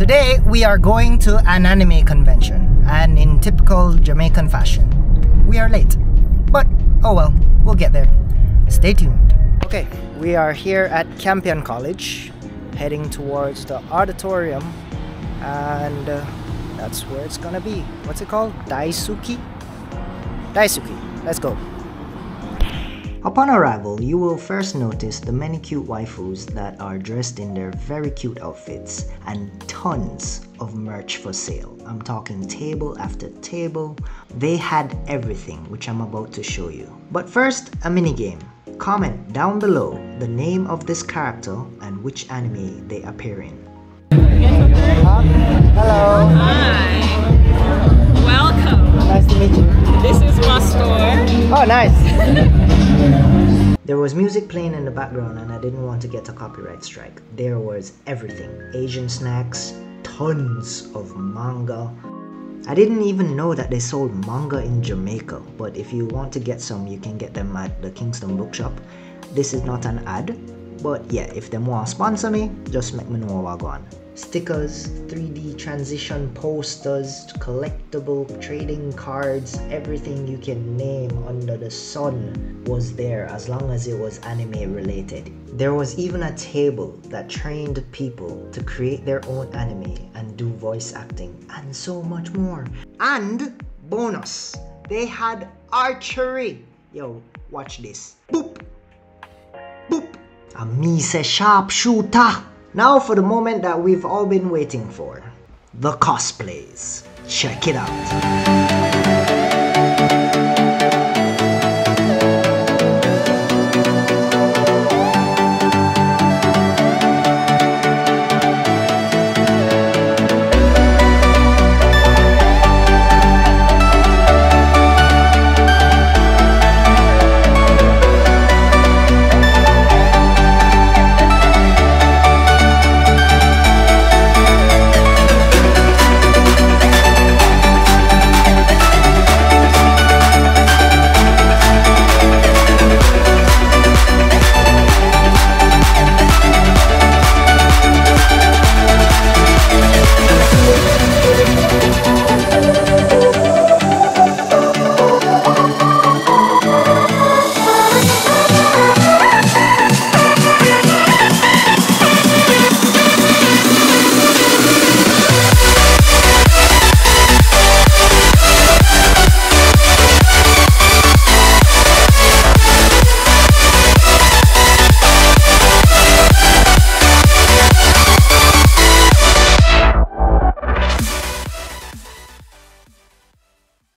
Today we are going to an anime convention, and in typical Jamaican fashion, we are late. But oh well, we'll get there. Stay tuned. Okay, we are here at Campion College, heading towards the auditorium, and that's where it's gonna be. What's it called? Daisuki? Daisuki. Let's go. Upon arrival, you will first notice the many cute waifus that are dressed in their very cute outfits and tons of merch for sale. I'm talking table after table. They had everything, which I'm about to show you. But first, a mini game. Comment down below the name of this character and which anime they appear in. Hello. Hi. Welcome. Nice to meet you. This is my store. Oh, nice. There was music playing in the background and I didn't want to get a copyright strike. There was everything. Asian snacks, tons of manga. I didn't even know that they sold manga in Jamaica, but if you want to get some, you can get them at the Kingston Bookshop. This is not an ad, but yeah, if them want to sponsor me, just make me know what I go on. Stickers, 3D transition posters, collectible trading cards, everything you can name under the sun was there as long as it was anime related. There was even a table that trained people to create their own anime and do voice acting and so much more. And bonus, they had archery. Yo, watch this. Boop! Boop! A me say sharpshooter. Now for the moment that we've all been waiting for. The cosplays. Check it out.